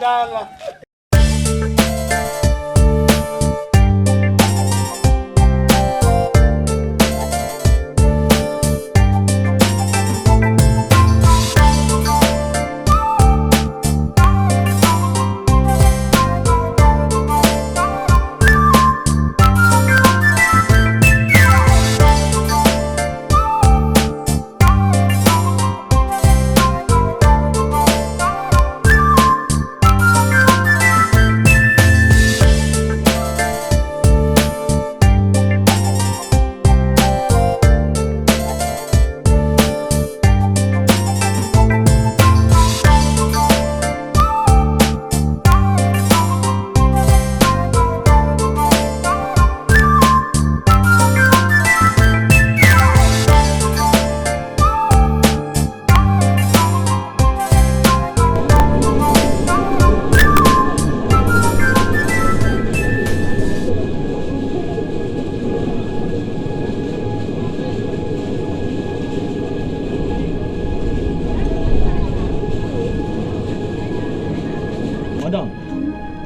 Madam,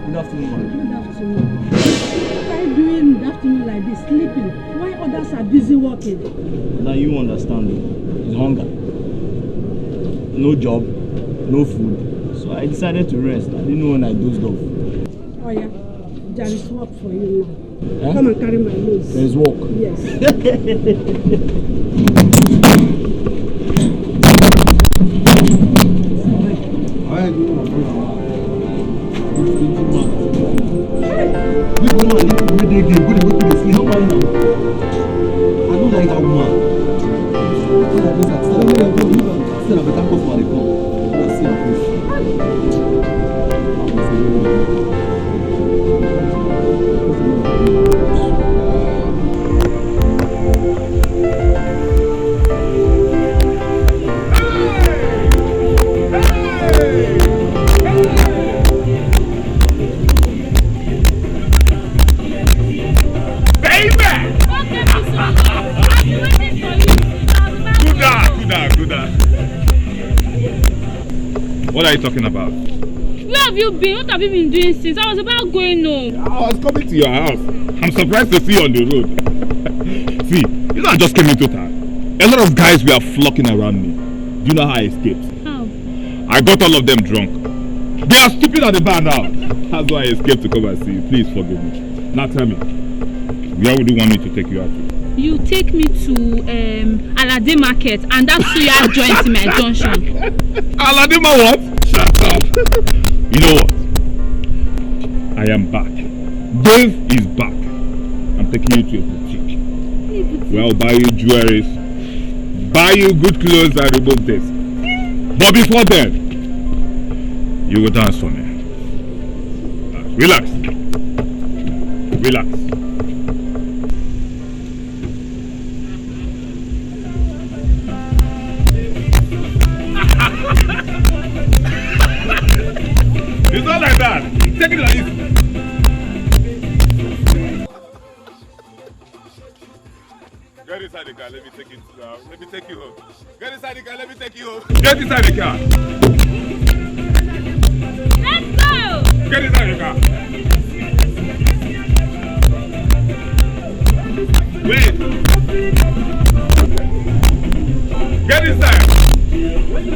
good afternoon. Good afternoon. What are you doing in the afternoon like this, sleeping, while others are busy working? Now you understand me. It's hunger. No job, no food. So I decided to rest. I didn't know when I dozed off. Oh yeah, there is work for you now. Huh? Come and carry my nose. There's work. Yes. This woman need to make the game. Go to sleep. No mind now. I don't like that woman. Still have a better customer they come. Let's see her face. What are you talking about? Where have you been? What have you been doing since? I was about going home. I was coming to your house. I'm surprised to see you on the road. See, you know I just came into town. A lot of guys were flocking around me. Do you know how I escaped? How? I got all of them drunk. They are stupid at the bar now. That's why I escaped to come and see you. Please forgive me. Now tell me, where would you want me to take you out to? You take me to Alade Market and that suya joint in my junction. Alade what? Shut up. You know what? I am back. Dave is back. I'm taking you to a boutique. Where I'll buy you jewelry, buy you good clothes and remove this. But before then, you will dance for me. Relax. Relax. It's not like that. Take it like this. Get inside the car. Let me take it. Let me take you home. Get inside the car. Let me take you home. Get inside the car. Let's go. Get inside the car. Wait. Get inside.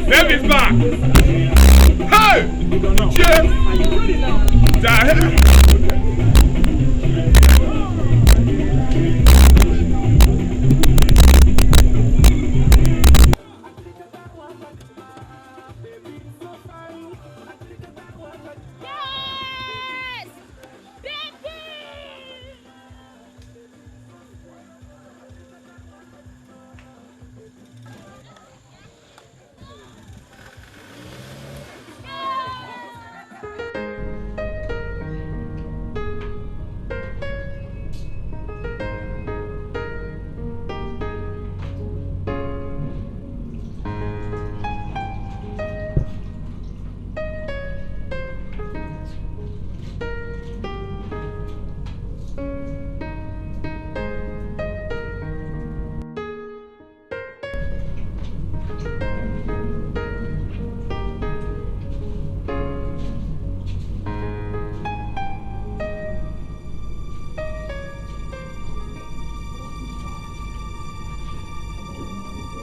Let me back. Hey! Chef!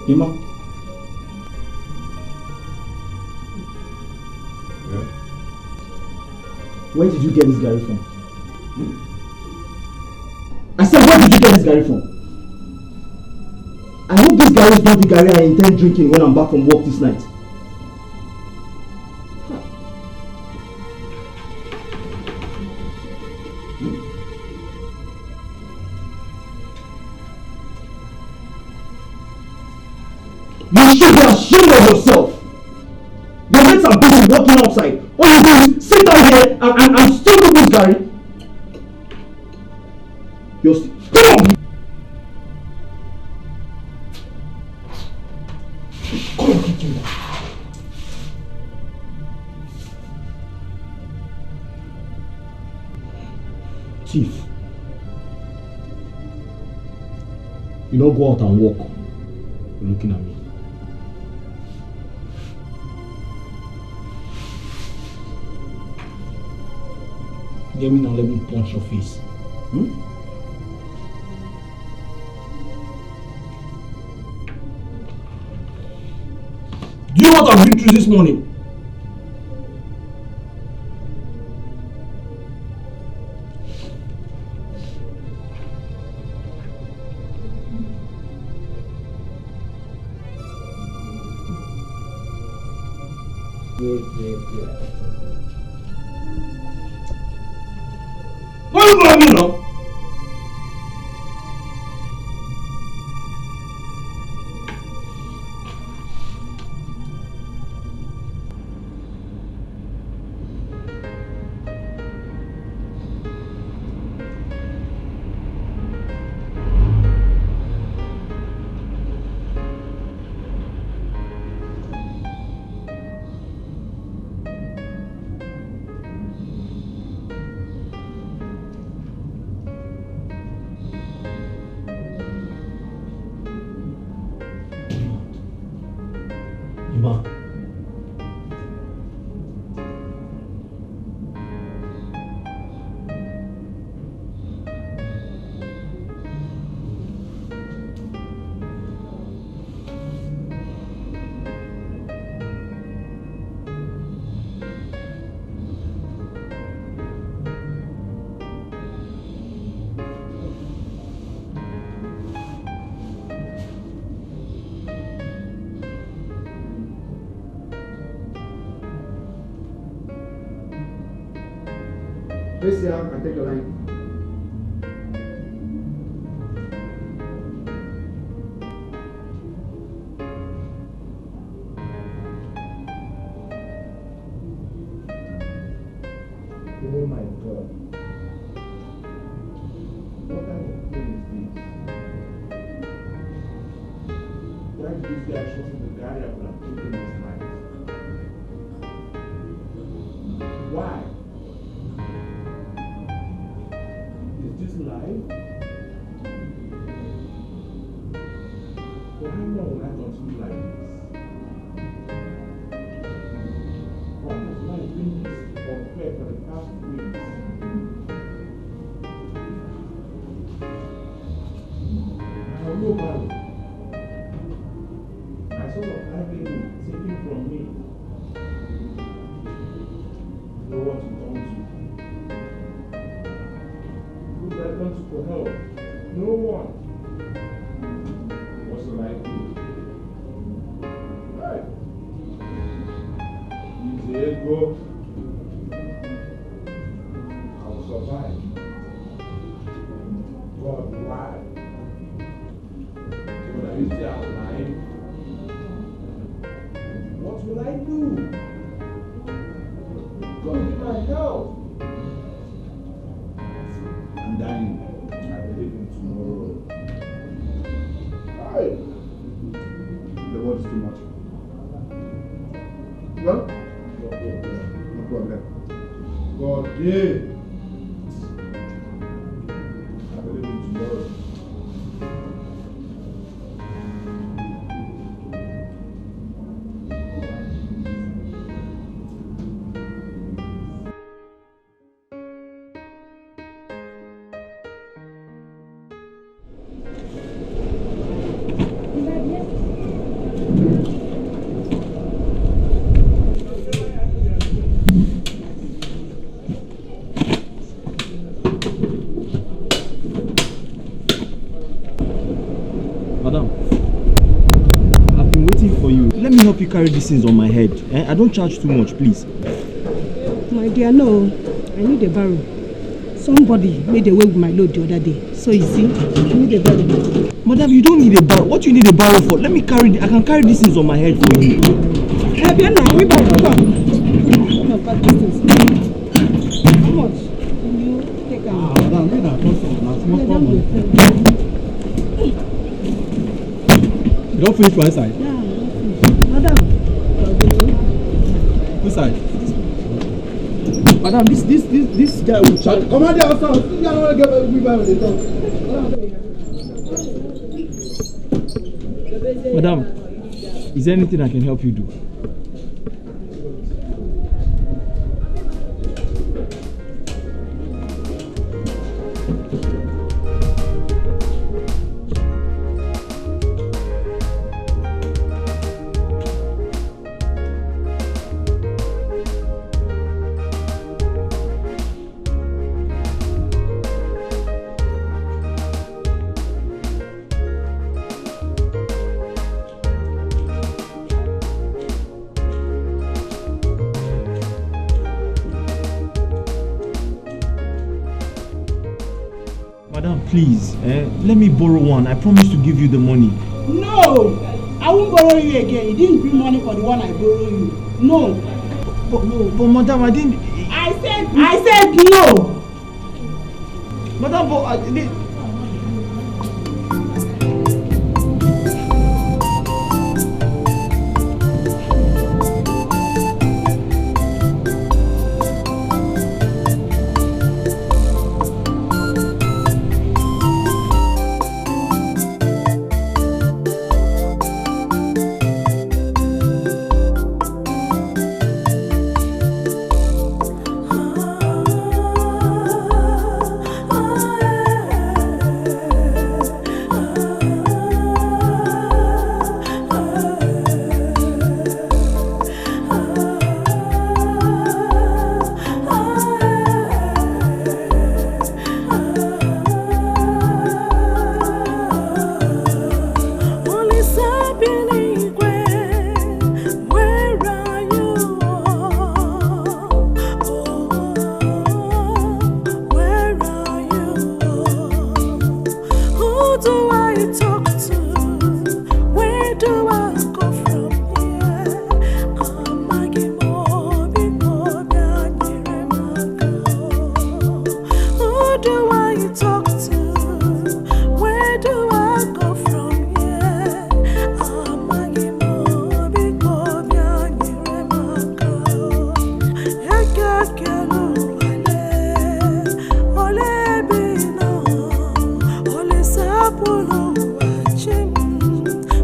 Ima. Yeah? Where did you get this Gary from? I said, where did you get this Gary from? I hope this Gary is not the Gary I intend drinking when I'm back from work this night. You should be ashamed of yourself! Your mates are busy walking outside. All you do is sit down here and steal people's Gary. You're still... Come on! Come on, kitchen. Chief. You don't go out and walk. You're looking at me. Get me now, let me punch your face. Hmm? Do you know what I've been through this morning? Wait. What are you going to do now? Ma. This year, I take a line. Oh my God. What kind of thing is this? Why did this guy shot in the guy I would have taken this night? Why? Is this live? For how long will I continue like this? Why has life been this unfair for the past weeks? I have no value. My source of livelihood taken from me. No one to turn to. Who do I turn to for help? No one. What shall I do? Right. Ini Edo. I will survive. God, why? So when I reach the outline, what will I do? God, be my help. I'm dying. I believe in tomorrow. Hi. The word is too much. Well, no problem. God, yeah. I believe in tomorrow. help you carry these things on my head. I don't charge too much, please. My dear, no. I need a barrow. Somebody made away with my load the other day. So you see, I need a barrow. Madam, you don't need a barrow. What do you need a barrow for? Let me carry I can carry these things on my head for you. Hey, now, we buy How much? You take out. Madam, you don't finish one side? Yeah, Madam. Which side? Madam, this guy will charge. Come on, there, also. This guy will get me by the top. Madam, is there anything I can help you do? Madam, please, let me borrow one. I promise to give you the money. No! I won't borrow you again. You didn't bring money for the one I borrow you. No. But madam, I didn't... I said no! Madam, but I didn't...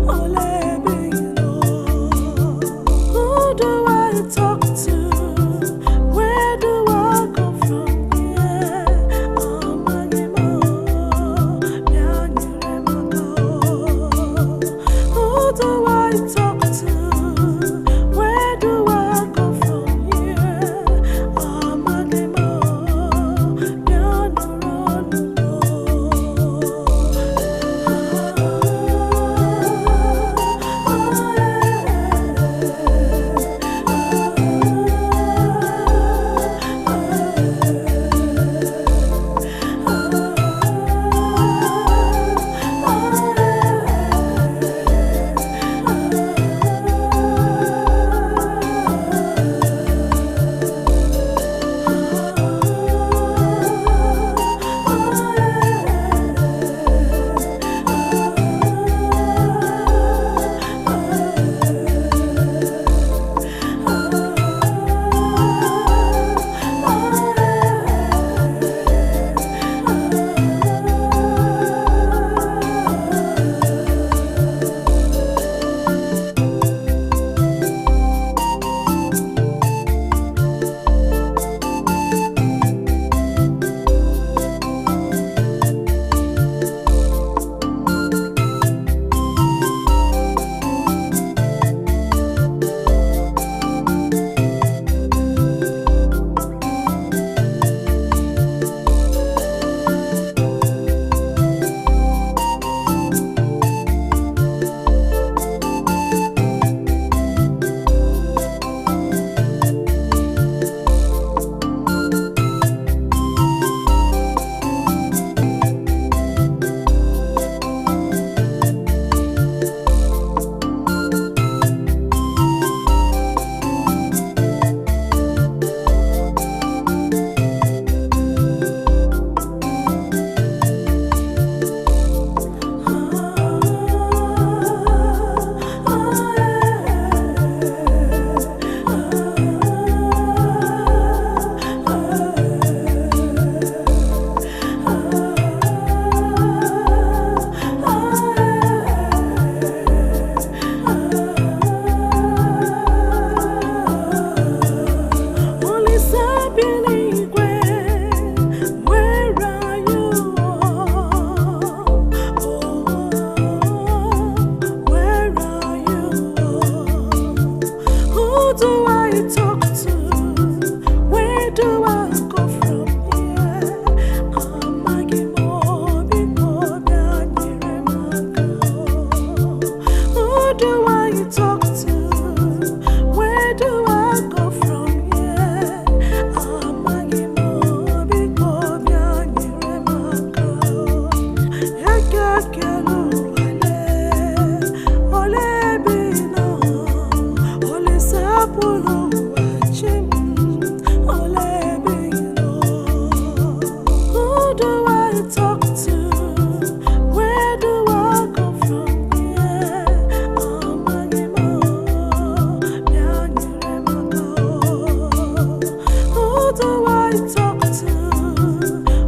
Ole do I talk to? Where do I go from here? Amagimo biko bianyere maka. Yakakelu wale, ole bino, ole sapulu wachim, ole bino. Who do I talk to? Where do I go from here? Amagimo bianyere maka. Who do I talk to?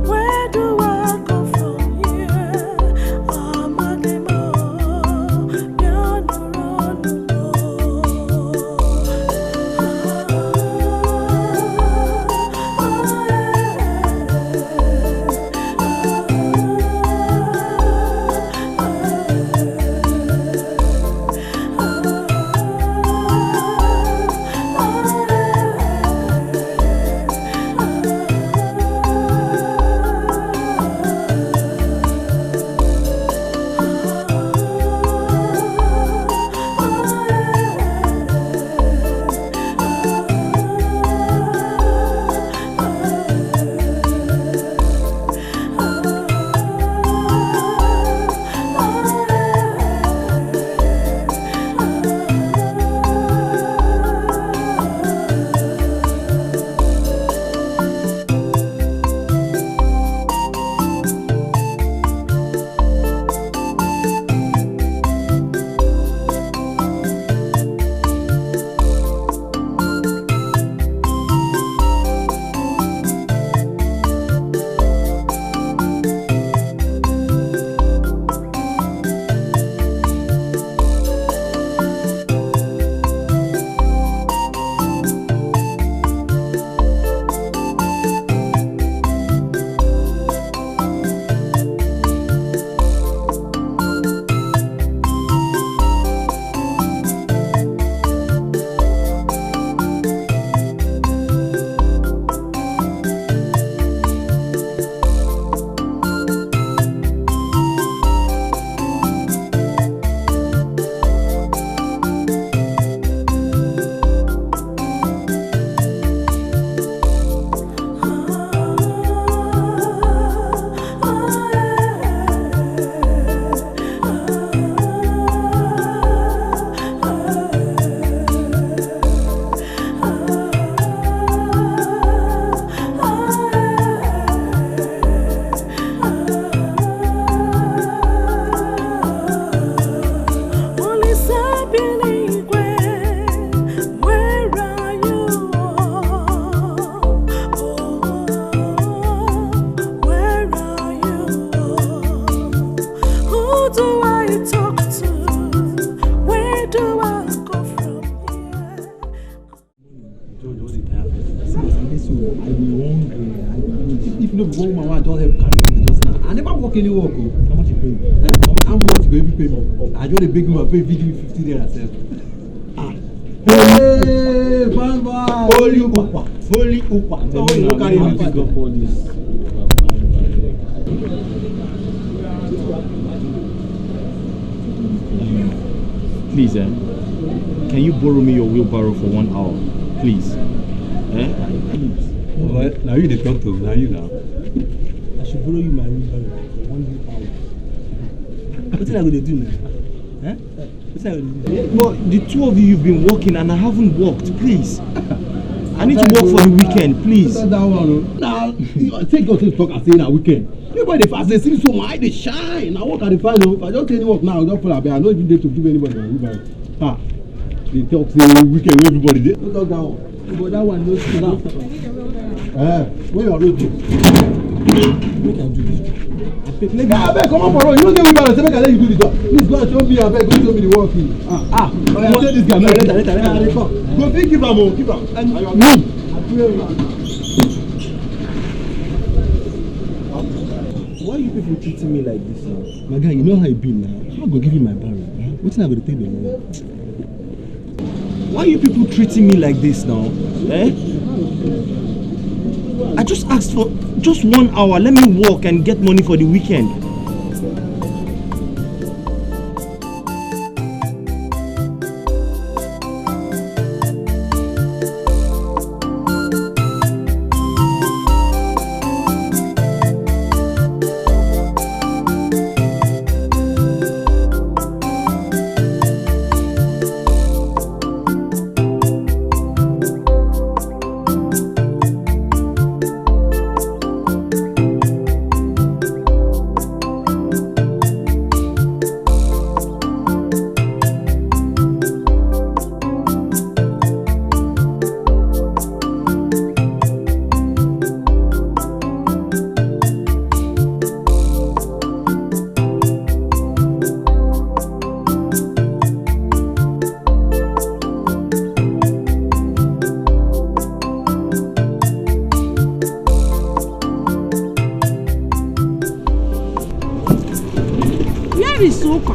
Where do I go from here? Amagimo If no go home, I just help carry just now. I never work any work. How much you pay me? How much you go pay me? I just a big man pay video 50 there myself. Hey, bye bye. Holy upa, holy upa. So you go carry me pick up all this. Please, can you borrow me your wheelbarrow for 1 hour, please? Please. Well, now you the talk to now you now. I should borrow you my wheelbarrow for 1 hour. What are you going to do now? What are you going to do? But the two of you've been working and I haven't worked, please. I need to work for the weekend, please. Now, take your things talk and say na weekend. Everybody dey fast, they see so my eye dey shine. I work at the final. If I don't take any work now, I don't fall abeg. I no even dey to give anybody my wheelbarrow. They talk say weekend everybody dey. Don't talk that one. But that one no see now. Where your road dey? Make I do this. Abeg, come on for road. You no get wheelbarrow, say make I let you do the job. Please go and show me abeg. Go show me the work. I say this guy. Later. Go fit give am o, give am. Why you people treating me like this now? My guy, you know how it be now. How I go give you my barrel? Wetin I go take the money? Why are you people treating me like this now? I just asked for just 1 hour. Let me work and get money for the weekend. Where is Oka?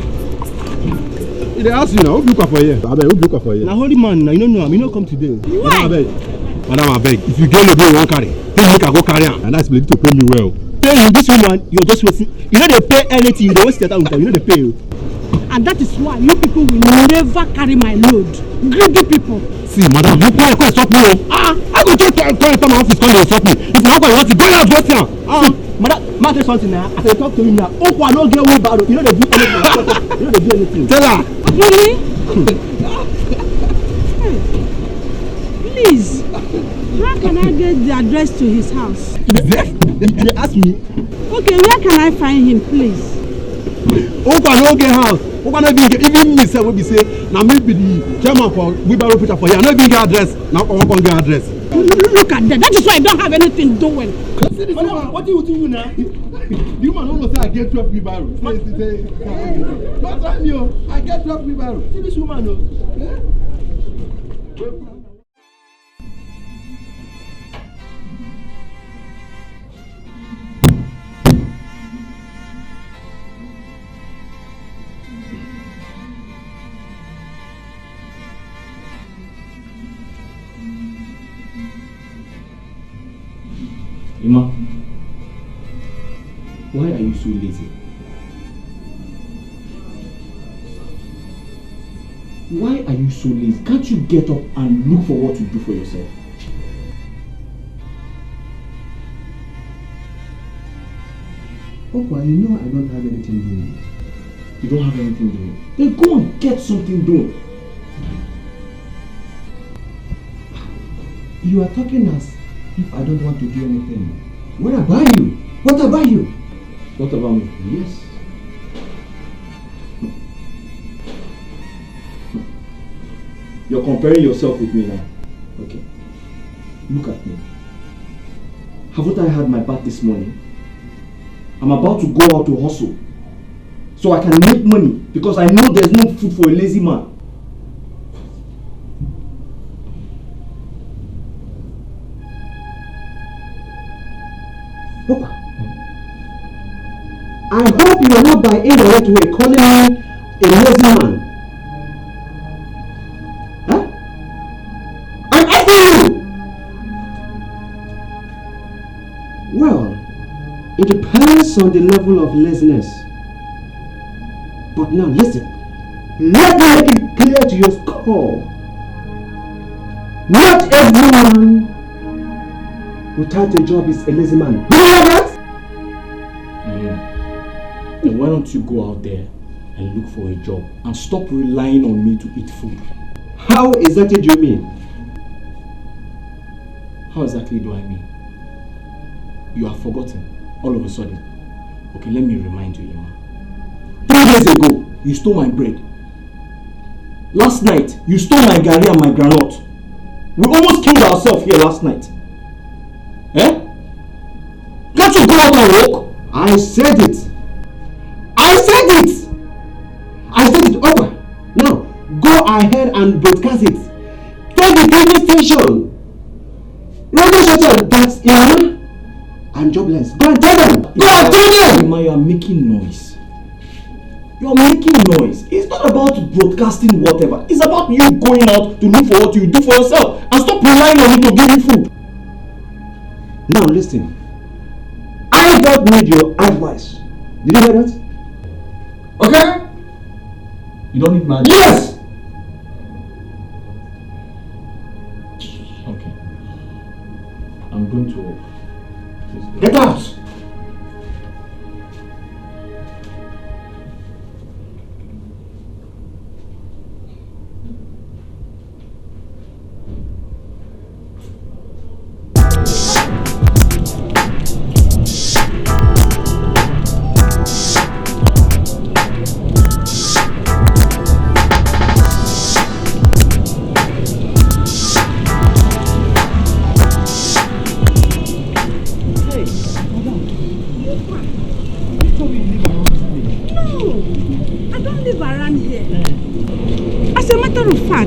They ask you now, who look for here? I beg, who look for here? Now holy man, now you don't know him. You don't come today. Why? Madam, I beg. If you get no bill, you won't carry. Then you can go carry am. And that's ability to pay me well. Pay you, this woman, you're just wasting. You know they pay anything, they waste your time with them. You know they pay you. And that is why you people will never carry my load. Greedy people. See, madam, you can't stop me. I go just call my office, come and stop me. If not, you want to go out, go here. Madam, man, tell something now. As I talk to him now, oh, I don't get way bad. You know they do anything. You know they do anything. Tell her. Really? Hey, please, how can I get the address to his house? They ask me. Okay, where can I find him, please? Oh, I don't get house. Oh, I don't even me say what we say. Now maybe the chairman for wheelbarrow picture for here. I don't even get address. Now I won't get address. Look at that. That is why I don't have anything doing. Madam, what do you think you now? The woman don't say I get 12 wheelbarrow. Say, not time you. I get 12 wheelbarrow. See this woman, no? Ima, why are you so lazy? Why are you so lazy? Can't you get up and look for what to do for yourself? Opa, you know I don't have anything doing. You don't have anything doing? Then go and get something doing. You are talking as if I don't want to do anything. What about you? What about you? What about me? Yes. You're comparing yourself with me now. Okay. Look at me. Haven't I had my bath this morning? I'm about to go out to hustle. So I can make money because I know there's no food for a lazy man. Opa, I hope you are not by indirect way calling me a lazy man. Huh? I'm asking you! Well, it depends on the level of laziness. But now listen, let me make it clear to your skull. Not everyone without a job is a lazy man. Do you hear that? Then why don't you go out there and look for a job and stop relying on me to eat food? How exactly do you mean? How exactly do I mean? You have forgotten all of a sudden. Okay, let me remind you, Ima. 3 days ago, you stole my bread. Last night, you stole my garri and my groundnut. We almost killed ourselves here last night. Eh? Can't you go out and walk? I said it. I said it. I said it over. Now, go ahead and broadcast it. Tell the TV station. Radio station that's Ima, I'm jobless. Go and tell them. Go and tell them. Ima, you are making noise. You are making noise. It's not about broadcasting whatever. It's about you going out to look for what you do for yourself and stop relying on me to give you food. Now listen. I don't need your advice. Did you hear that? Okay? You don't need my advice? Yes! Okay. I'm going to work. Get out!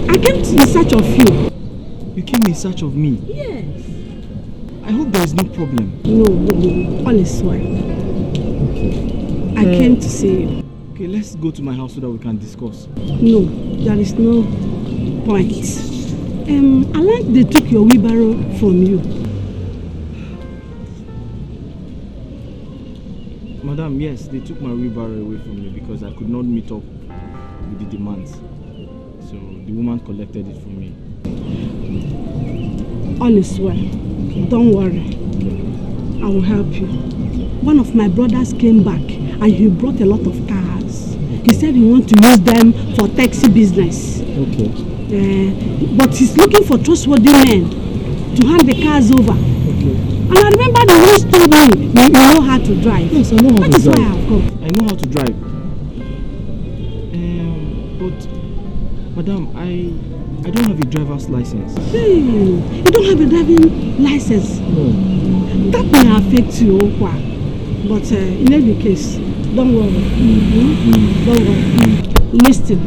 I came in search of you. You came in search of me? Yes. I hope there is no problem. No, all is well. I came to see you. Okay, let's go to my house so that we can discuss. No, there is no point. I like they took your wheelbarrow from you. Madam, yes, they took my wheelbarrow away from me because I could not meet up with the demands. So the woman collected it from me. All is well. Don't worry. I will help you. One of my brothers came back and he brought a lot of cars. He said he wants to use them for taxi business. Okay. But he's looking for trustworthy men to hand the cars over. Okay. And I remember the ones told me you know how to drive. Yes, I know how to drive. That is why I've come. I know how to drive. But, Madam, I don't have a driver's license. Hey, you don't have a driving license. No. That may affect you, but in any case, don't worry. Don't worry. Listen,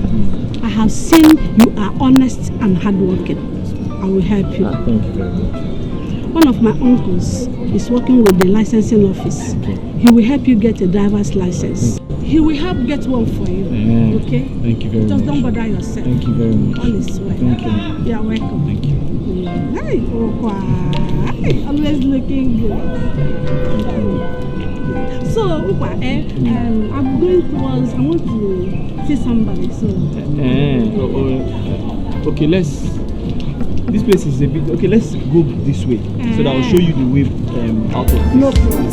I have seen you are honest and hardworking. I will help you. Thank you very much. One of my uncles is working with the licensing office. Okay. He will help you get a driver's license. He will help get one for you. Okay? Thank you very much. Just don't bother yourself. Thank you very much. All is well. Thank you. You are welcome. Thank you. Hey, Okwa. Always looking good. So, Okwa, I'm going towards, I want to see somebody, so. Okay, this place is a bit, okay, let's go this way, so that I'll show you the way out of this. No problem.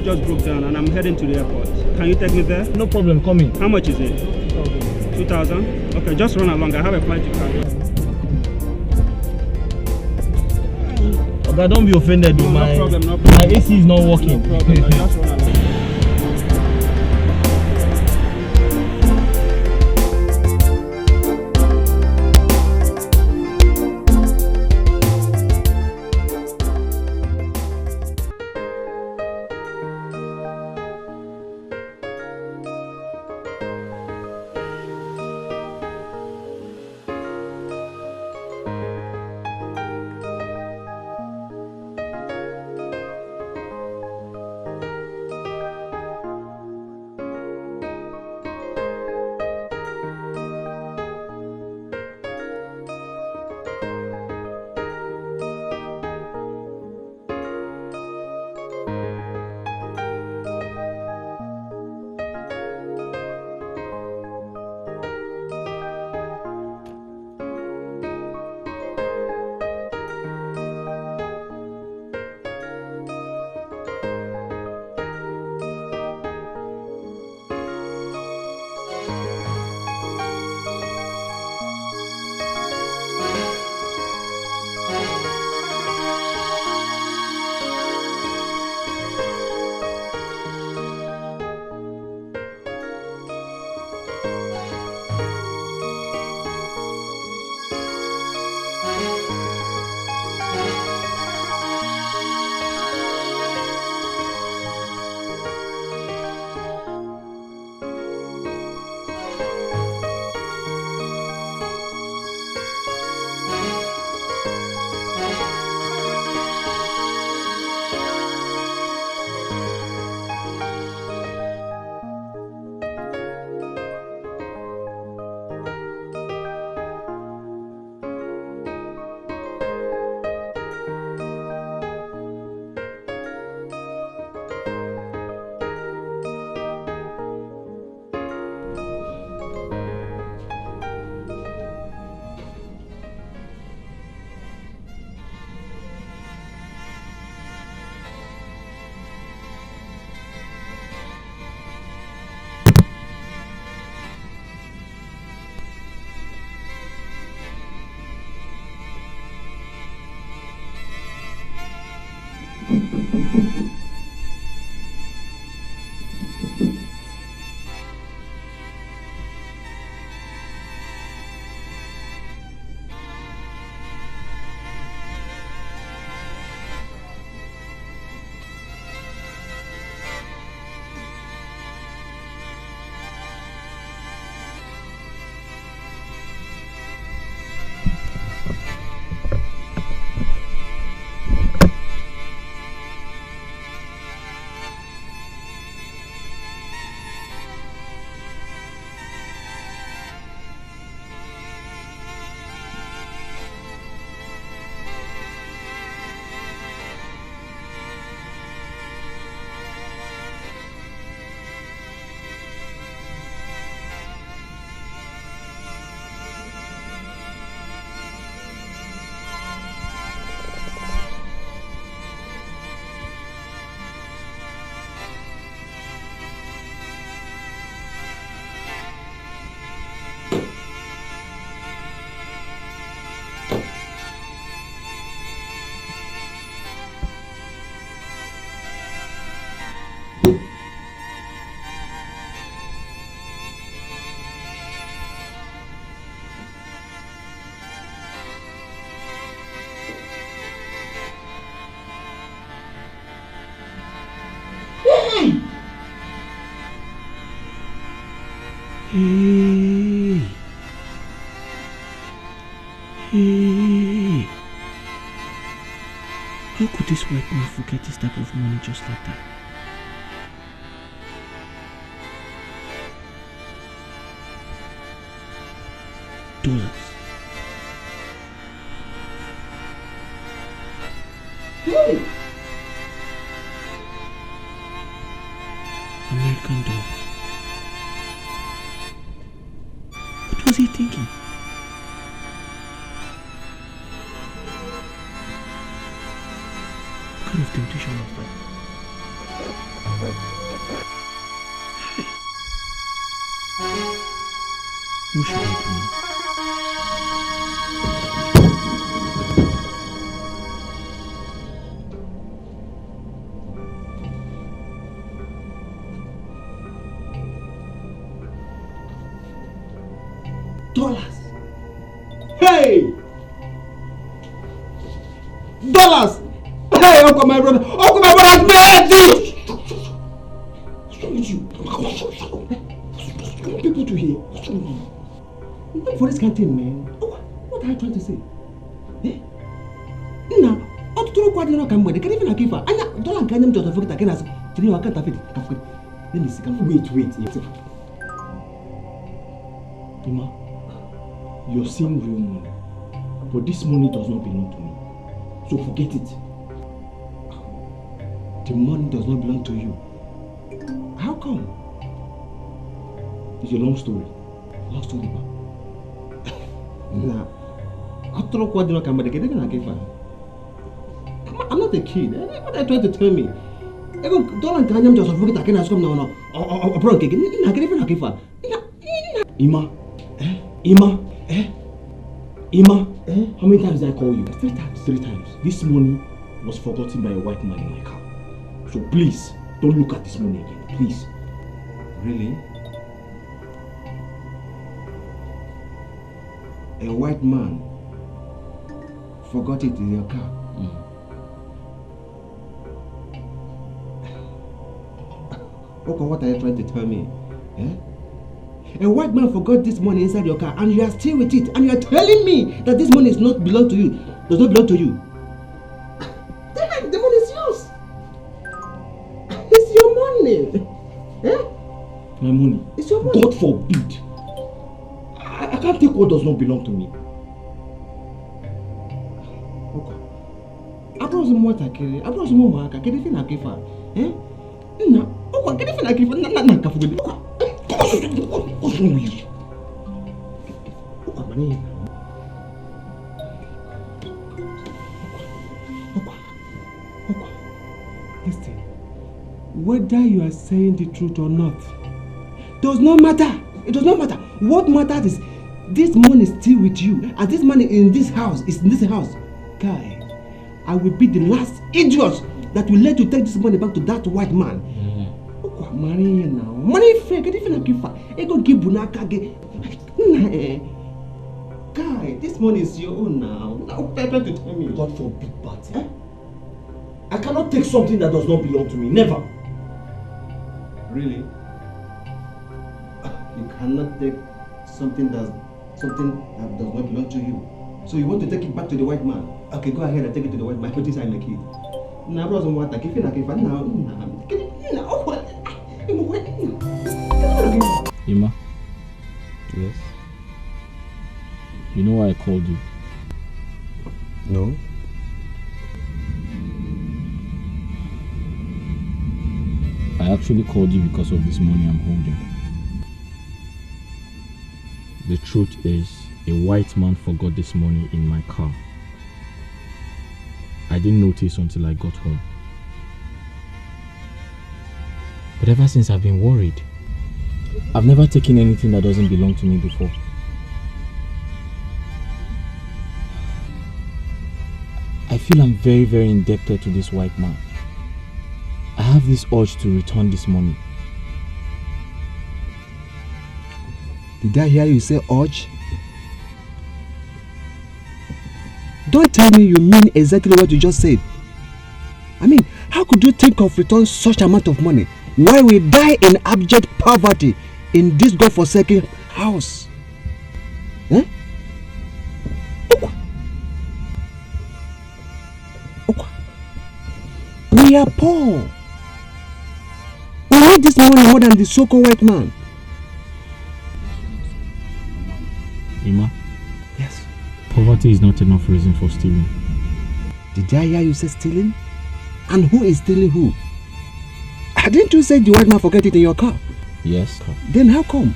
Just broke down and I'm heading to the airport. Can you take me there? No problem, come in. How much is it? 2,000? Okay, just run along. I have a flight to carry. Okay, don't be offended. No problem, no problem. My AC is not working. No problem, just run along. Hey. How could this white man forget this type of money just like that? $. Hey! American dollars. What was he thinking? What kind of temptation was that? What should I do now? $. Hey! $. Hey, Uncle my brother! Uncle my brother! Dead! What's wrong with you? I want people to hear. What's wrong with you? Not for this kind of thing, man. What are you trying to say? Eh? Nah, ọtụtụrụ kwa dị n'ọka mgbede, kedu ife na aka ife a? Anya dọla nke anya m ji ọtọ fekịta ke na-asị, jiri ya aka ntafedi, kafekedi. Let me see, wait. Ima, you're seeing real money, but this money does not belong to me. So forget it. The money does not belong to you. How come? It's a long story. Long story, ma. Nah, after all, what do you come back again? I'm not a kid. What are you trying to tell me? Don't I'm just forget I can ask him now. Or broke again. I can't even give her. Ima, Ima, how many times did I call you? 3 times. 3 times. This money was forgotten by a white man in my car. So please, don't look at this money again. Please. Really? A white man forgot it in your car? Okay, what are you trying to tell me? Eh? A white man forgot this money inside your car and you are still with it, and you are telling me that this money does not belong to you. The money is yours. It's your money. Eh? My money. It's your money. God forbid. I can't take what does not belong to me. Okay. I brought some water, Kelly. I brought some more water. Can you feel like if eh? No. Okay, can you feel like if What's wrong with you? Listen, whether you are saying the truth or not does not matter. It does not matter. What matters is this money is still with you, and this money in this house is in this house. Guy, I will be the last idiot that will let you take this money back to that white man. Marry now. Money fake. If you give ego give bunaka guy, this money is your own now. Now Pepe to tell me. God forbid, but I cannot take something that does not belong to me. Never. Really? You cannot take something that does not belong to you. So you want to take it back to the white man? Okay, go ahead and take it to the white man. Put this in the key. Now, bros, what? If you like, Ima? Yes? You know why I called you? No. I actually called you because of this money I'm holding. The truth is, a white man forgot this money in my car. I didn't notice until I got home. But ever since I've been worried. I've never taken anything that doesn't belong to me before. I feel I'm very, very indebted to this white man. I have this urge to return this money. Did I hear you say urge? Don't tell me you mean exactly what you just said. I mean, how could you think of return such amount of money while we die in abject poverty in this God-forsaken house? Eh? We are poor. We need this money more than the so-called white man. Ima? Yes. Poverty is not enough reason for stealing. Did I hear you say stealing? And who is stealing who? Didn't you say the white man forget it in your car? Yes. Then how come?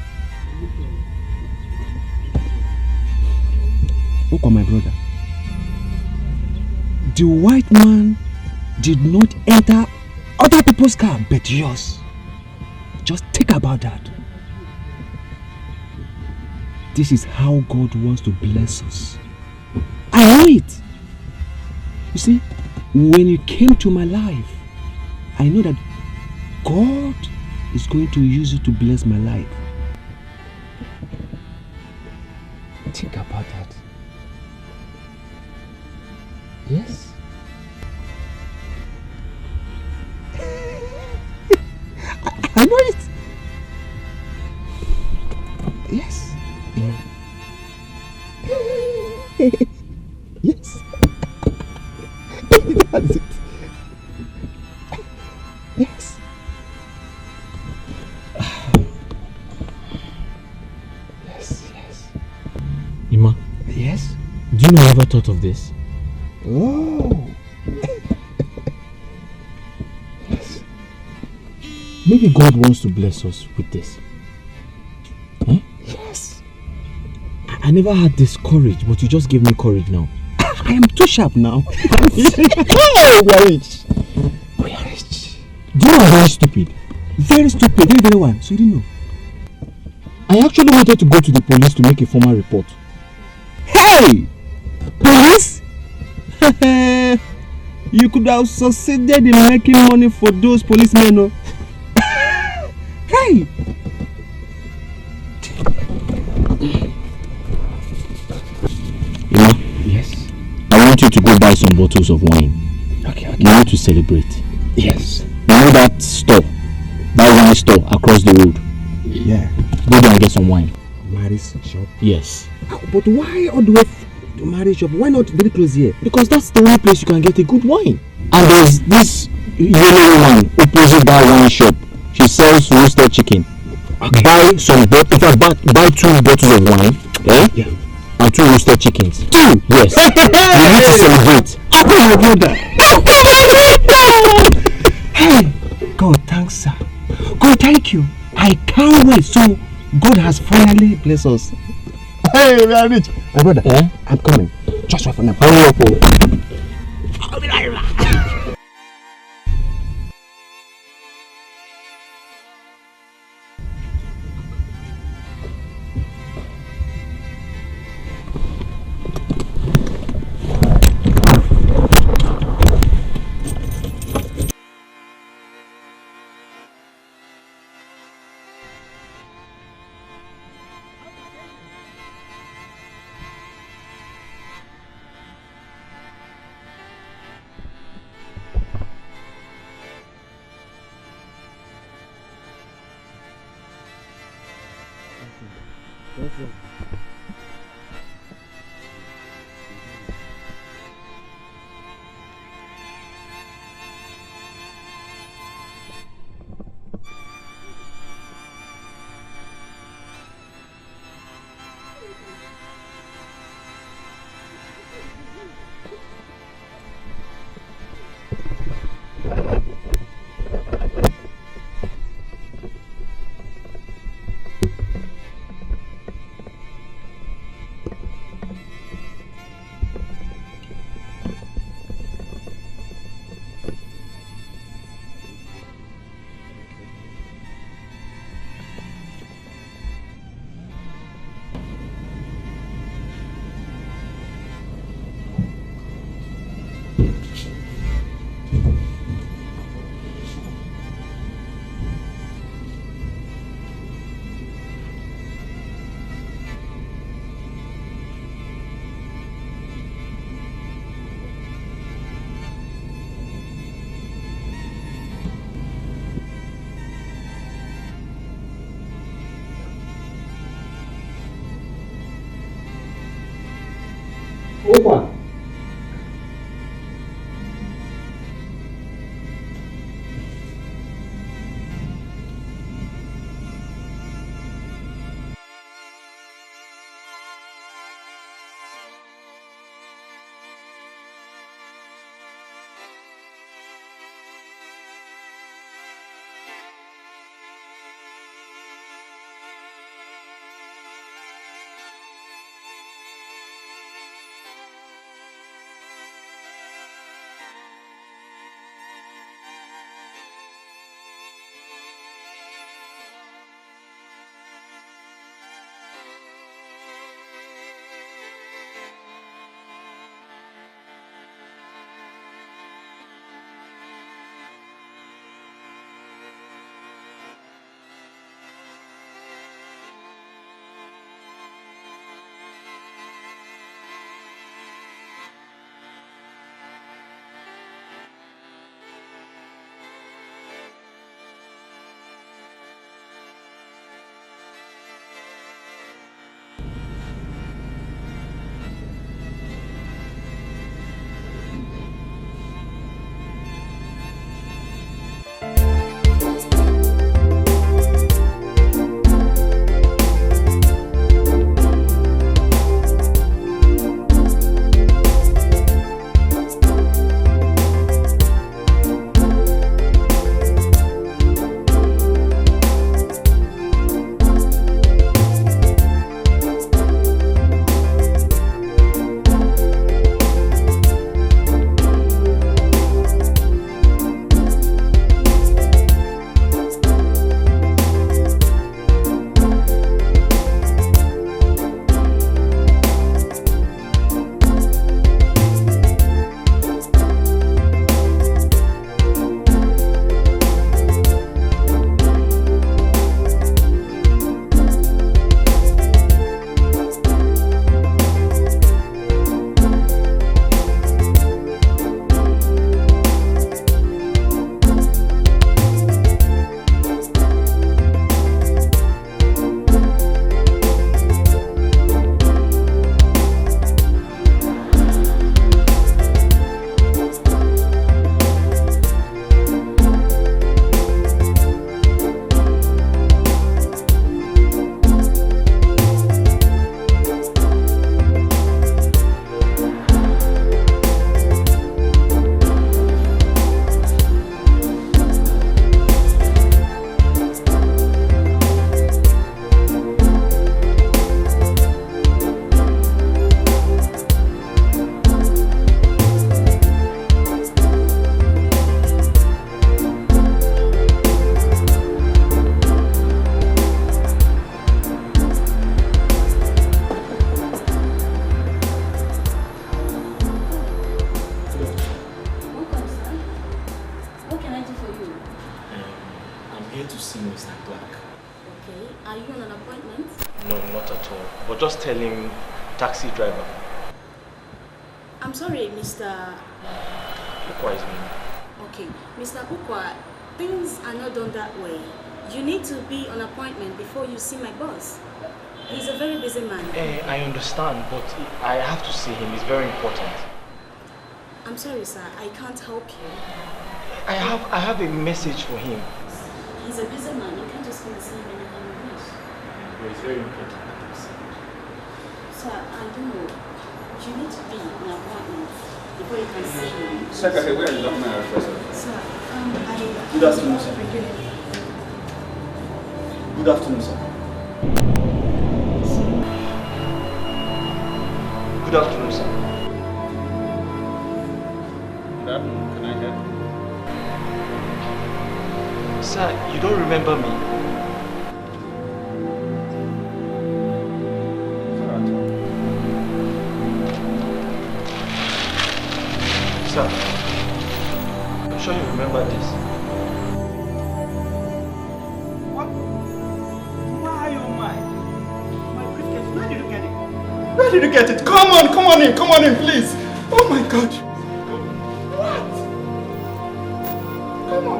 Oko, my brother. The white man did not enter other people's car but yours. Just think about that. This is how God wants to bless us. I know it. You see, when you came to my life, I know that God is going to use you to bless my life. Think about that. Yes? I know it. Yes. Yes. That's it. Yes. Yes. Ima? Yes? Do you know I ever thought of this? Oh. Yes. Maybe God wants to bless us with this. Huh? Yes. I never had this courage, but you just gave me courage now. I am too sharp now. Oh, we are rich. We are rich. Do you know I'm very stupid? Very stupid, very, very one. So you didn't know? I actually wanted to go to the police to make a formal report. Hey! Police? You could have succeeded in making money for those policemen, no? Hey! Ima? Yes? I want you to go buy some bottles of wine. Okay. We need to celebrate. Yes. You know that store? That wine store across the road? Yeah. Go there and get some wine. Mary's shop? Yes. But why all the way to Mary's shop? Why not very close here? Because that's the only place you can get a good wine. And there's this yellow woman opposite that wine shop. She sells roasted chicken. Okay. Buy some bottles. In fact, buy 2 bottles of wine. Eh? Yeah. And 2 roasted chickens. 2? Yes. We need to celebrate. Oh my brother. Hey, God, thanks, sir. God, thank you. I can't wait. So, God has finally blessed us. Hey, we are rich. My brother, I'm coming. Just wait for now. Hurry up, oh. I'll be right back. Opa! Are you on an appointment? No, not at all. But just tell him taxi driver. I'm sorry, Mr. Ukwa is me. Okay, Mr. Ukwa, things are not done that way. You need to be on appointment before you see my boss. He's a very busy man. I understand, but I have to see him. It's very important. I'm sorry, sir. I can't help you. I have a message for him. He's a busy man. You can't just come and see him anytime you wish. But it's very important. Sir, I don't know. You need to be in an appointment before you can see him. Secretary, where is the professor? Sir, Good afternoon, sir. Good afternoon, sir. Good afternoon, sir. Good afternoon. Can I help you? Sir, you don't remember me? Sir, I'm sure you remember this. What? Why, oh my? My briefcase, where did you get it? Where did you get it? Come on in, please. Oh my God. What? Come on.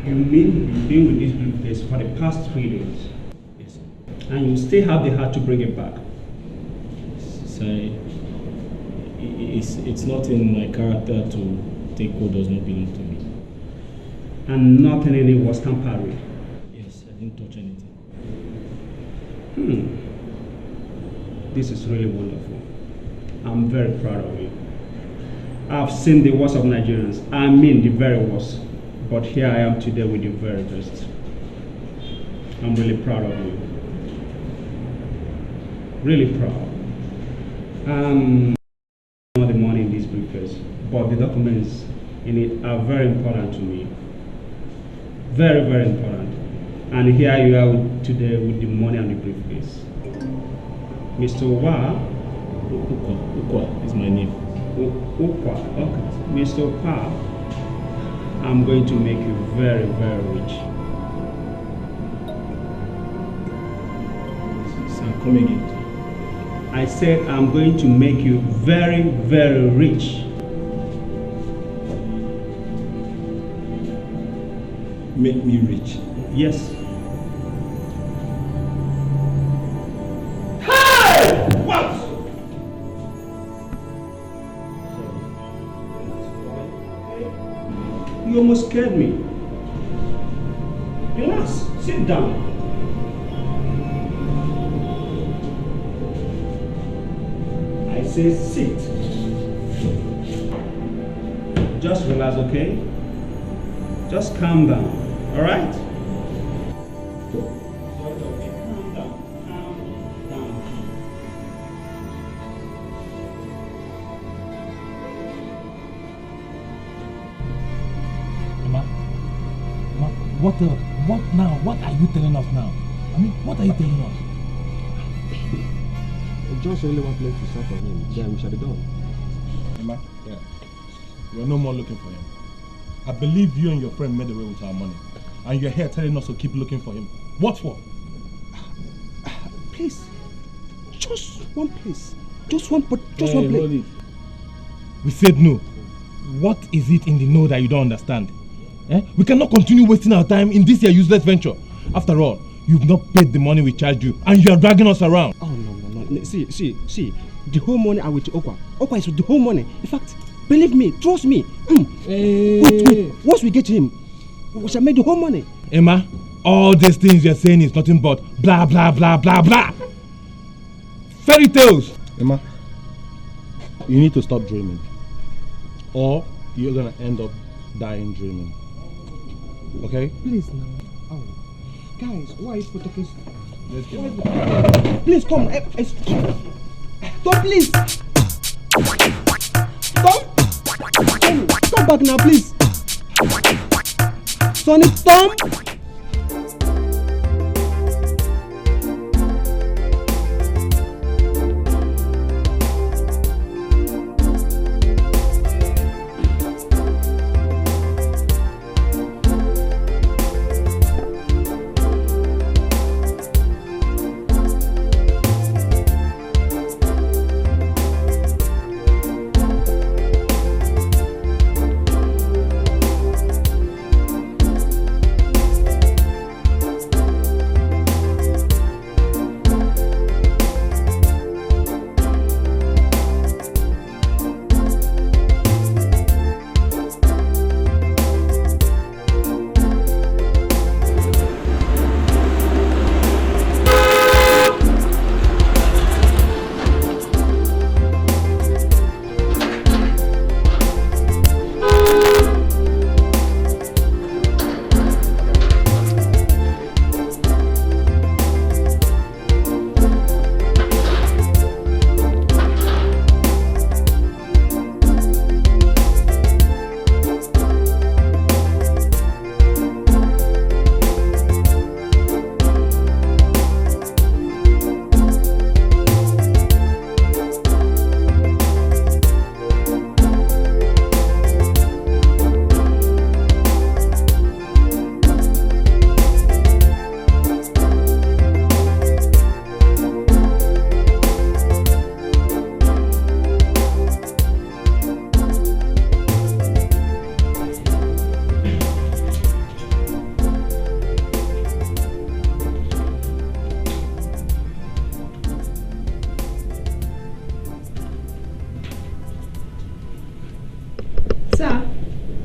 You mean you've been with this briefcase for the past 3 days? Yes, sir. And you still have the heart to bring it back? Sir, it's not in my character to take what does not belong to me. And nothing in it was tampered? Yes, I didn't touch anything. This is really wonderful. I'm very proud of you. I've seen the worst of Nigerians. I mean the very worst. But here I am today with the very best. I'm really proud of you. Really proud. Not the money in this briefcase, but the documents in it are very important to me. Very, very important. And here you are today with the money and the briefcase. Mr. Wa. Ukwa is my name. Ukwa, okay. Mr. Pa, I'm going to make you very, very rich. Sir, come again. I said I'm going to make you very, very rich. Make me rich? Yes. Hey! What? You almost scared me. Relax, sit down. I say sit. Just relax, okay? Just calm down, all right? Calm down, calm down. What now? What are you telling us now? I mean, what are you telling us? Just only one place to start for him, then we shall be done. Emma, we're no more looking for him. I believe you and your friend made away with our money. And you're here telling us to keep looking for him. What for? Please. Just one place. Just one place. We said no. What is it in the no that you don't understand? We cannot continue wasting our time in this useless venture. After all, you've not paid the money we charged you, and you are dragging us around. Oh, no. See. The whole money I will to Okwa. Okwa is with the whole money. In fact, believe me, trust me. Wait. Once we get to him, we shall make the whole money. Emma, all these things you're saying is nothing but blah, blah, blah, blah, blah. Fairy tales. Emma, you need to stop dreaming. Or you're going to end up dying dreaming. Okay? Please now. Oh. Guys, why is for talking? Let's get on. Please come. Don't please. Stop. Come back now, please. Sonny, stop.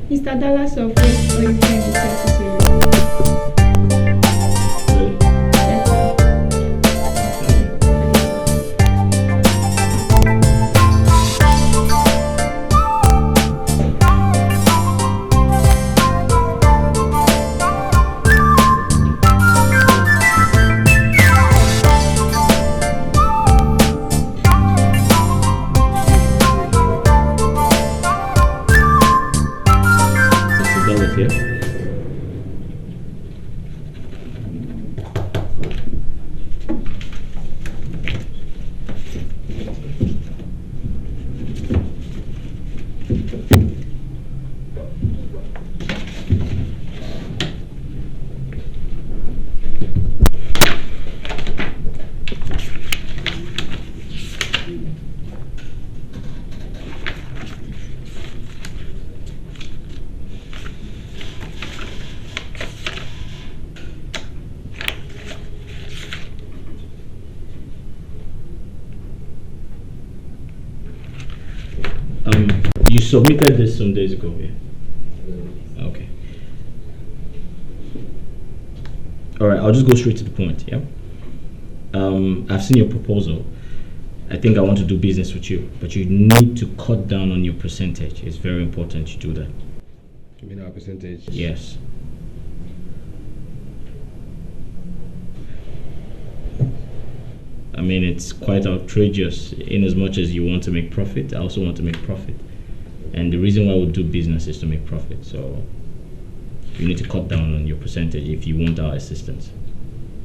Mr. Dallas of West Point is necessary. You submitted this some days ago, yeah? Okay. Alright, I'll just go straight to the point, yeah? I've seen your proposal. I think I want to do business with you, but you need to cut down on your percentage. It's very important you do that. You mean our percentage? Yes. I mean, it's quite outrageous. In as much as you want to make profit, I also want to make profit. And the reason why we do business is to make profit. So you need to cut down on your percentage if you want our assistance.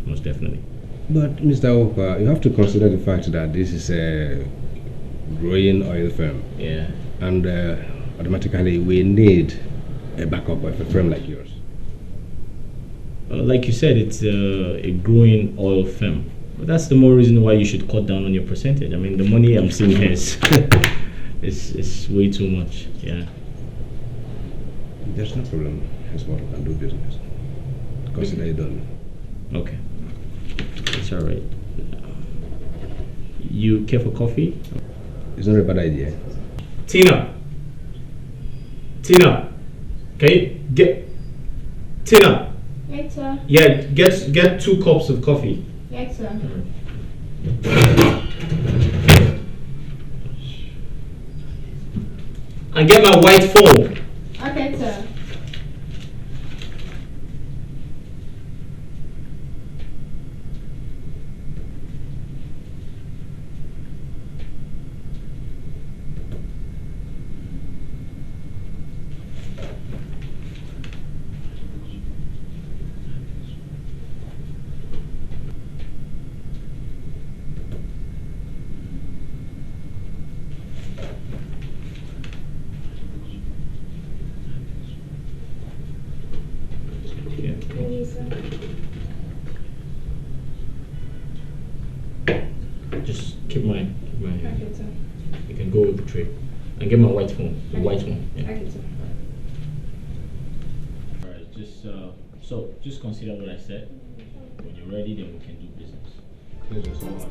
Most definitely. But Mr. Opa, you have to consider the fact that this is a growing oil firm. Yeah. And automatically we need a backup of a firm like yours. Like you said, it's a growing oil firm. But that's the more reason why you should cut down on your percentage. I mean, the money I'm seeing here is way too much. Yeah. There's no problem. Henceforth, we can do business. Consider it done. Okay. It's all right. You care for coffee? It's not a bad idea. Tina, can you get Tina? Yes, sir. Yeah, get 2 cups of coffee. Yes, sir. And get my white phone. Okay, sir. Just keep my hand. Okay, sir. You can go with the tray. And get my white phone. The white one. Yeah. Okay, sir. Alright, just consider what I said. When you're ready, then we can do business. Pleasure so much.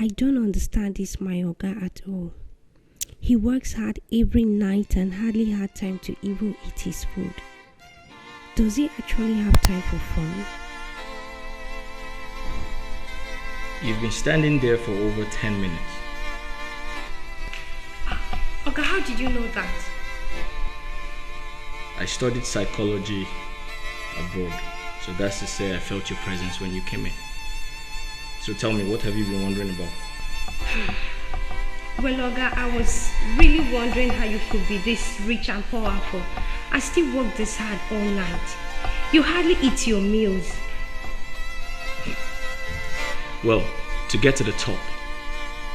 I don't understand this my Oga at all. He works hard every night and hardly had time to even eat his food. Does he actually have time for fun? You've been standing there for over 10 minutes. Oga, how did you know that? I studied psychology abroad, so that's to say I felt your presence when you came in. So tell me, what have you been wondering about? Well, Oga, I was really wondering how you could be this rich and powerful. I still work this hard all night. You hardly eat your meals. Well, to get to the top,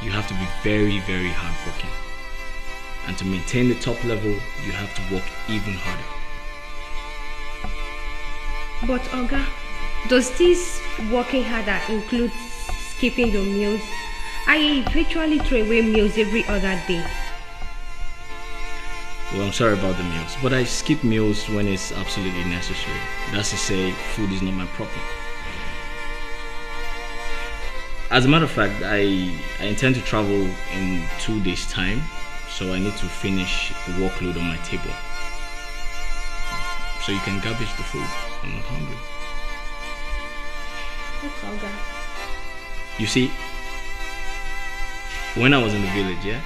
you have to be very, very hardworking. And to maintain the top level, you have to work even harder. But Oga, does this working harder include skipping your meals? I virtually throw away meals every other day. Well, I'm sorry about the meals, but I skip meals when it's absolutely necessary. That's to say, food is not my problem. As a matter of fact, I intend to travel in 2 days' time, so I need to finish the workload on my table. So you can garbage the food. I'm not hungry. Look, Oga. You see, when I was in the village, yeah,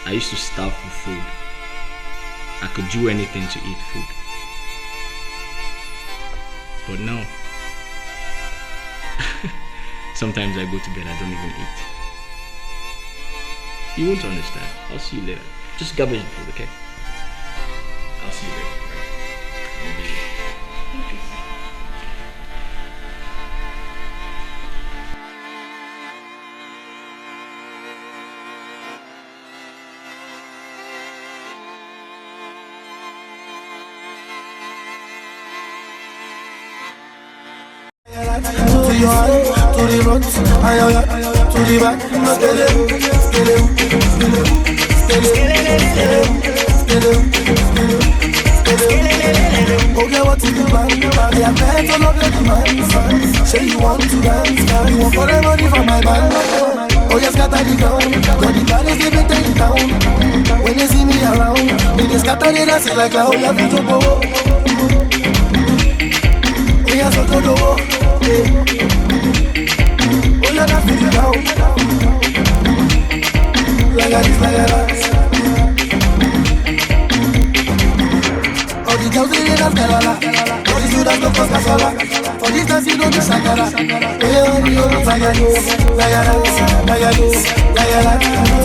I used to starve for food. I could do anything to eat food. But now, sometimes I go to bed, I don't even eat. You won't understand. I'll see you later. Just garbage the food, okay? I'll see you later. To your hand, to the front, to the back, okay, what is the plan? I am there to love the man. Say you want to dance, you want for the money from my band. Oh, you scatter the ground, got the band is living in town. When they see me around, they scatter the dance like a whole of to go. We are so good, oh, yeah, that's it now. Like this. All the girls in the dance, all the students don't cross casala. For this dance, you don't do shakara. To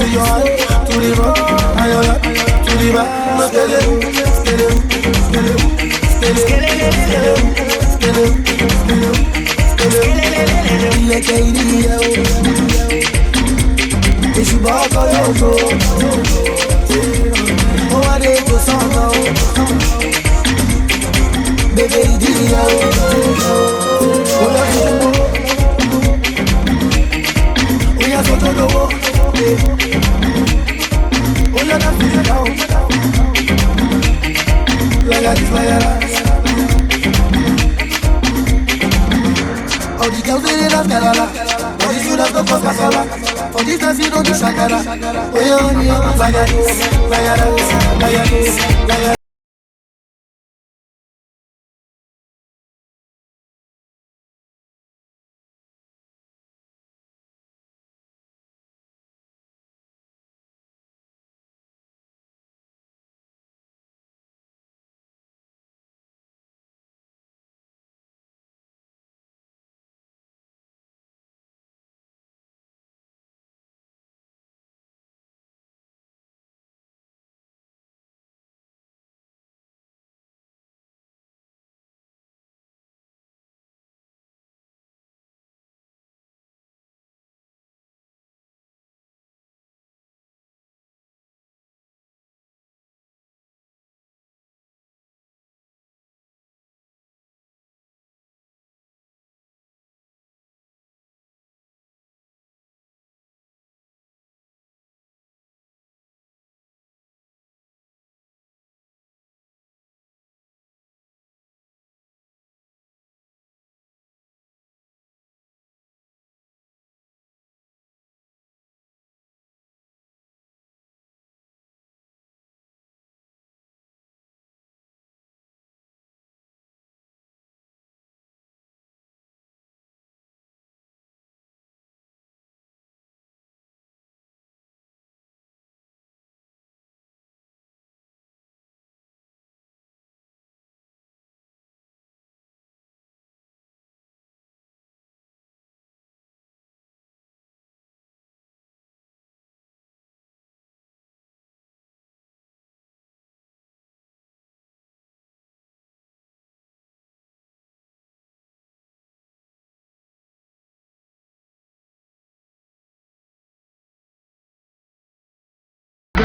your hand, to the front, to the back, like Ini Edo. If you walk on your toe, oh, I did to song now. Baby, Ini Edo. We are so to the war. Oh, you're not feeling down. Like this. All the girls in the dance, all the students don't cross casala. For this dance, you don't do shakara. Oh, yeah, like this.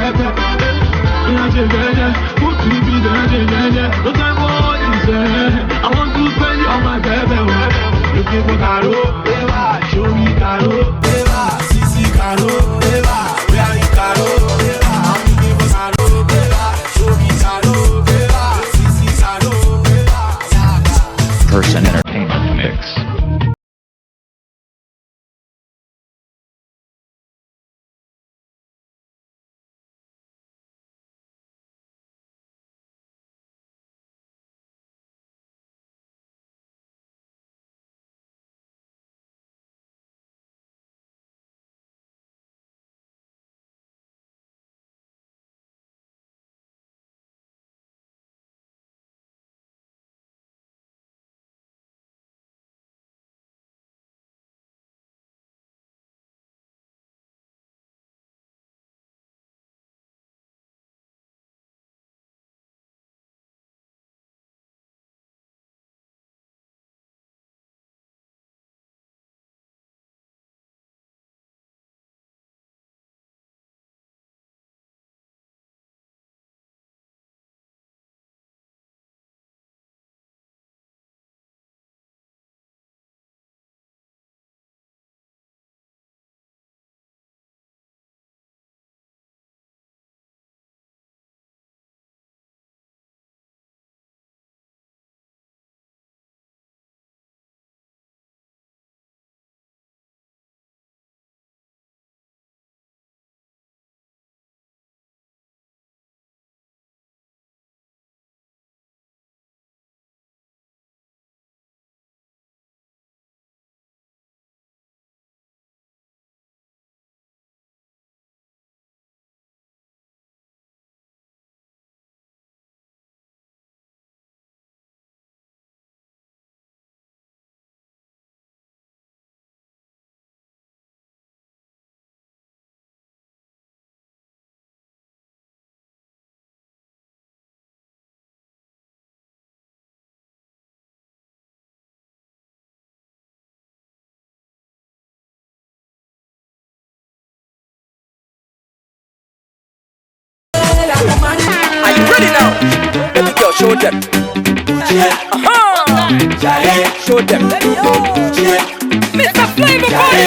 pepe. Put to be the no time for all this. I want to spend it on my baby. Looking for Caro, Eva, show me Caro, Eva, Sisi Caro, Eva, where are you Caro, Eva, I'm looking for Caro, Eva, show me Caro, Eva, Sisi Caro, Eva. Person Entertainment Mix. Are you ready now? Baby girl, show them. Show them. Mr. Flavor Body.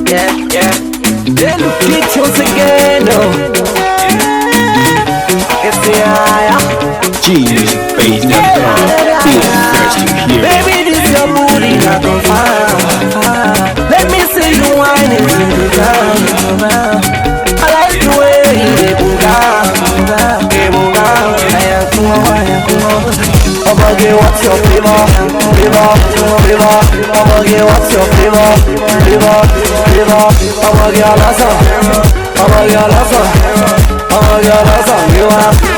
Yeah, yeah. They look it once again, it's the Genius face.com. Be the first to hear. Baby, this your booty. back on fire. Let me see you whining to the ground. I like the way you go down. Omoge, what's your flavor? Omoge, what's your flavor? Omoge, I love you are.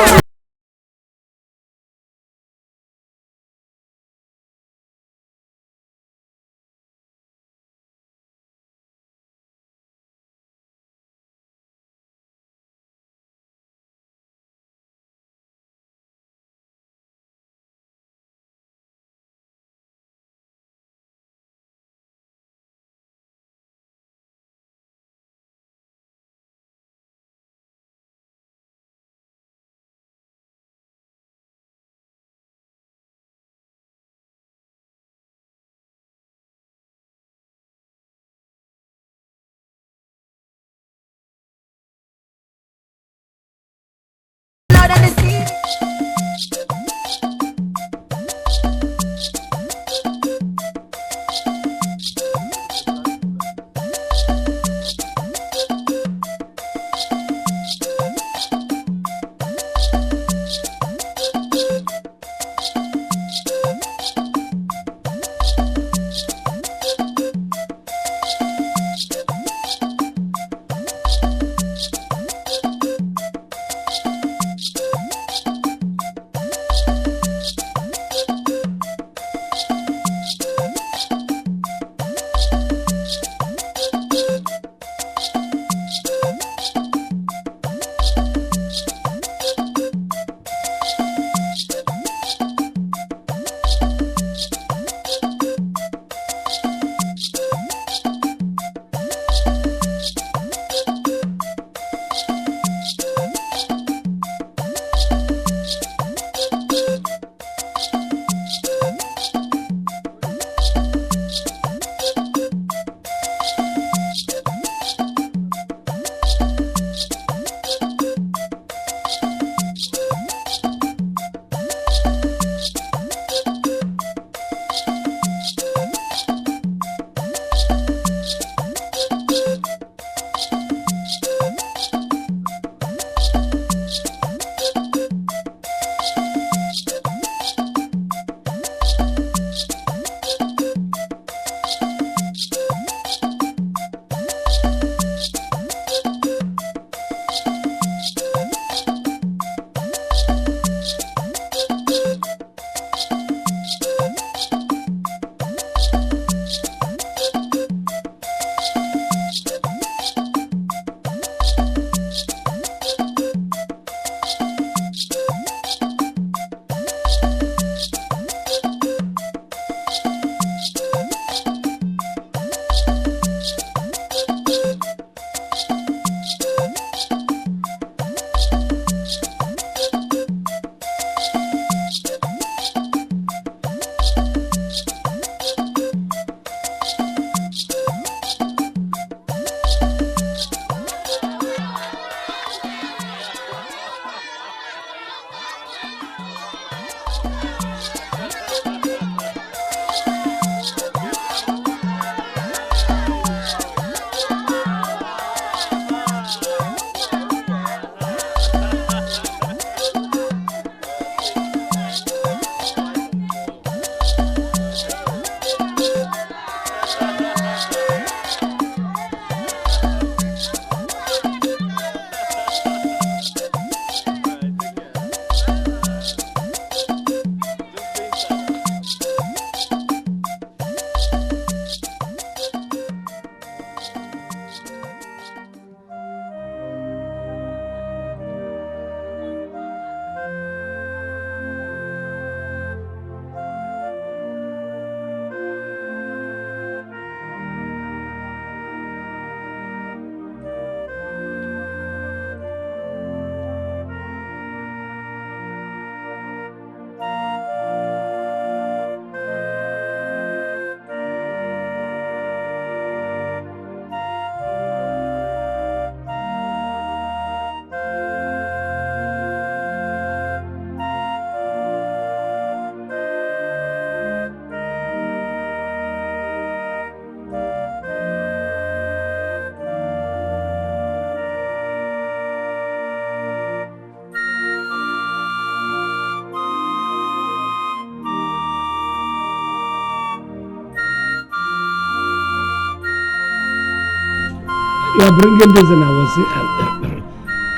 you are bringing this and I was saying,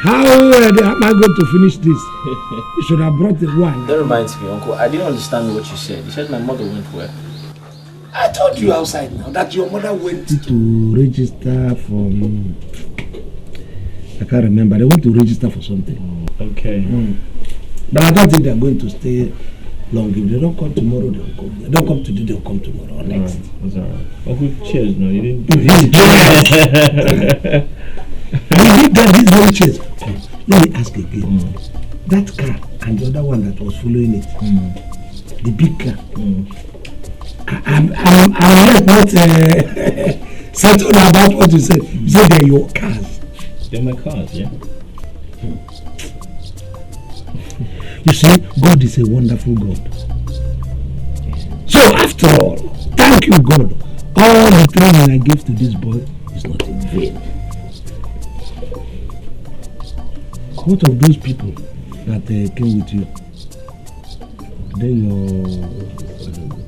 how am I going to finish this? You should have brought the wine. That reminds me, Uncle, I didn't understand what you said. You said my mother went where? I told you outside now that your mother went to register for... I can't remember. They went to register for something. Okay. But I don't think they're going to stay long. If they don't come tomorrow, they'll come. They don't come today, they'll come tomorrow or next. That's alright. Uncle, cheers. No, you didn't. You got these very chairs. Let me ask again. That car and the other one that was following it, the big car. I'm not settled about what you said. You said they're your cars. They're my cars, yeah. You see, God is a wonderful God. So after all, thank you, God. All the training I gave to this boy is not in vain. What of those people that came with you? They're your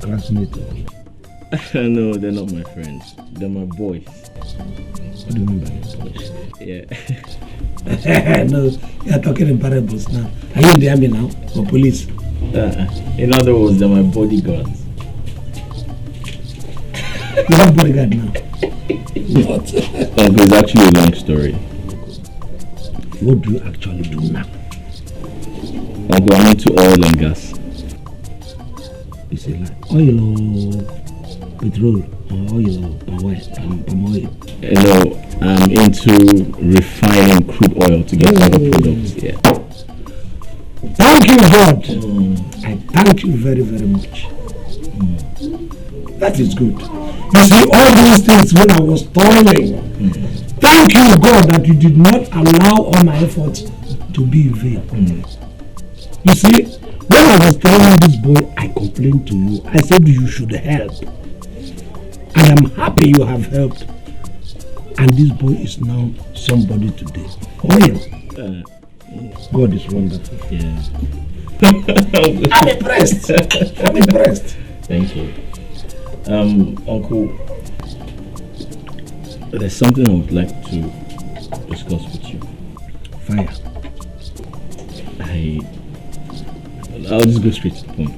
classmates? No, they're not my friends. They're my boys. What do you mean by your boys? Yeah. No, you're talking in parables now. Are you in the army now? Or police? In other words, they're my bodyguards. You have bodyguard now? What? It's actually a long story. What do you actually do now? Uncle, I'm into oil and gas. It's a lie. Oil or petrol or oil or palm oil? No, I'm into refining crude oil to get other products. Yeah. Thank you, God. I thank you very, very much. That is good. You see, all these things when I was toiling, thank you, God, that you did not allow all my efforts to be in vain. You see, when I was telling this boy, I complained to you. I said you should help. I am happy you have helped. And this boy is now somebody today. Oil. God is wonderful. Yeah. I'm impressed. I'm impressed. Thank you. Uncle, there's something I would like to discuss with you. Fire. I'll just go straight to the point.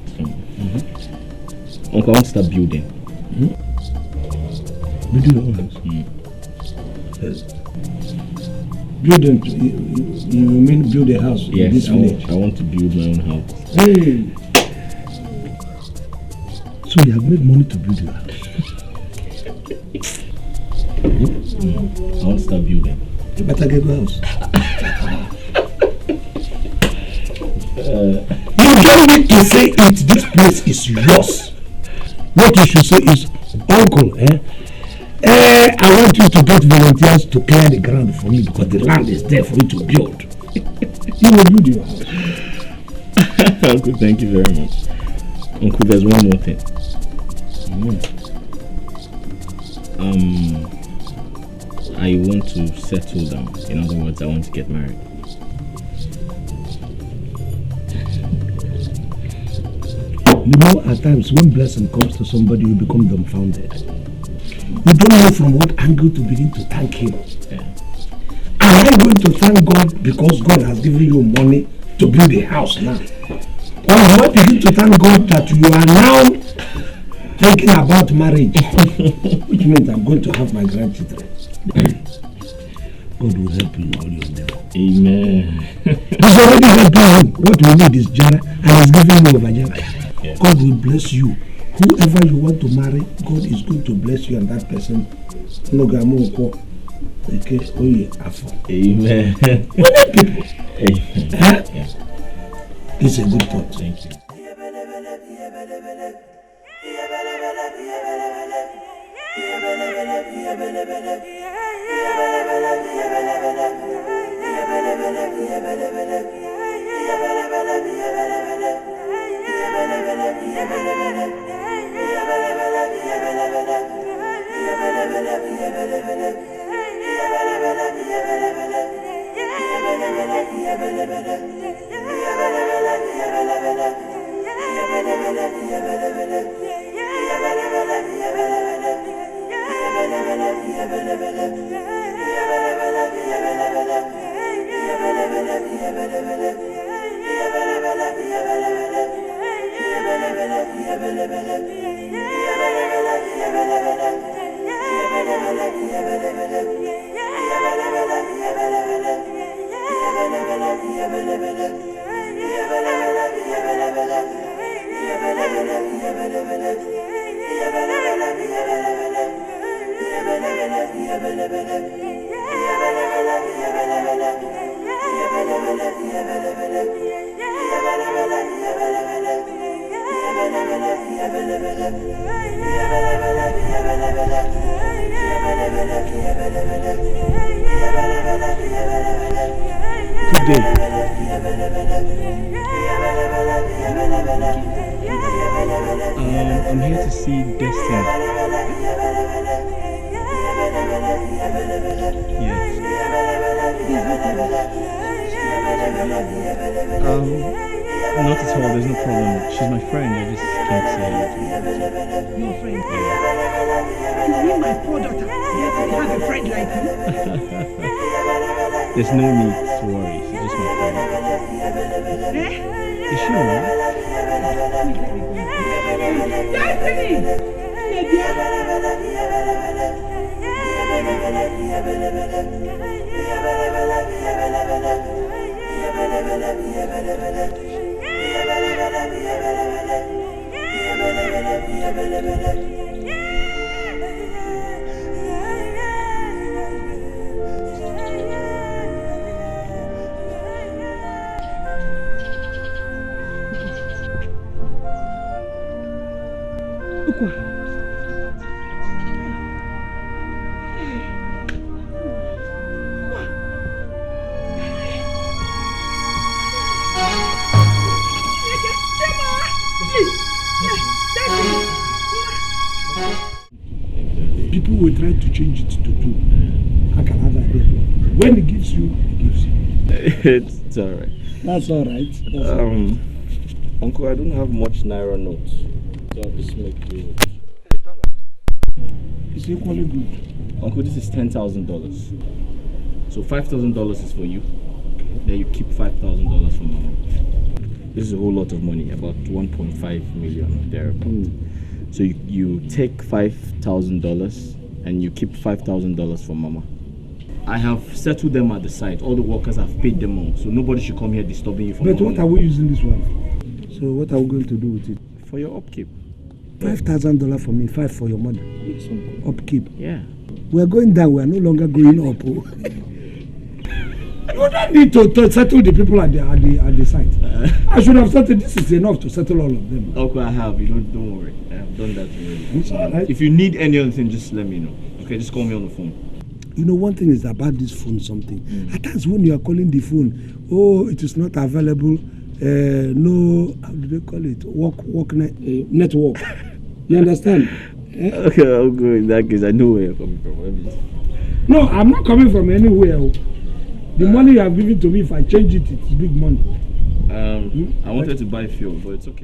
Uncle, I want to start building. Building your own house? Yes. Building, you mean build a house in this village? I want to build my own house. Hey! So you have made money to build your house? I want to start building. You better get a house. You don't need to say it, this place is yours. What you should say is, Uncle, I want you to get volunteers to clear the ground for me because the land is there for you to build. You will build your house. Uncle, thank you very much. Uncle, there's one more thing. I want to settle down. In other words, I want to get married. You know, at times when blessing comes to somebody, you become dumbfounded. You don't know from what angle to begin to thank him. Am I going to thank God because God has given you money to build a house now? Or am I begin to thank God that you are now thinking about marriage? Which means I'm going to have my grandchildren. God will help you in all your endeavor. Amen. He's already helping him. What we need is Jara, and he's giving you over Jara. Yeah. God will bless you. Whoever you want to marry, God is going to bless you and that person. Amen. We need people. Amen. Yeah. It's a good thought. Thank you. I'm here to see Destiny. Yes. Not at all, there's no problem. She's my friend, I just can't say it. Your friend? You mean my poor daughter? Yes, I have a friend like you. There's no need to worry, she's just my friend. Is she alright? Destiny! People will try to change it to two. How can I do it? When he gives you, he gives you. It's alright. That's alright. Uncle, I don't have much Naira notes. So I'll just make you. It's equally good. Uncle, this is $10,000. So $5,000 is for you. Then you keep $5,000 for Mama. This is a whole lot of money, about 1.5 million thereabout. So you take $5,000 and you keep $5,000 for Mama. I have settled them at the site. All the workers have paid them all, so nobody should come here disturbing you for But money. what are we using this one for? So what are we going to do with it? For your upkeep. $5,000 for me, 5 for your mother. Yes, Uncle. Upkeep. Yeah. We're going down, we're no longer going up. Oh. You don't need to settle the people at the site. I should have settled. This is enough to settle all of them. Okay, I have. Don't worry. I have done that already. It's all right. If you need any other thing, just let me know. Okay, just call me on the phone. You know, one thing is about this phone something. At times when you are calling the phone, oh, it is not available. No, how do they call it? Network. You understand? Okay, I'll go in that case. I know where you're coming from. No, I'm not coming from anywhere. The money you have given to me, if I change it, it's big money. I wanted to buy fuel, but it's okay.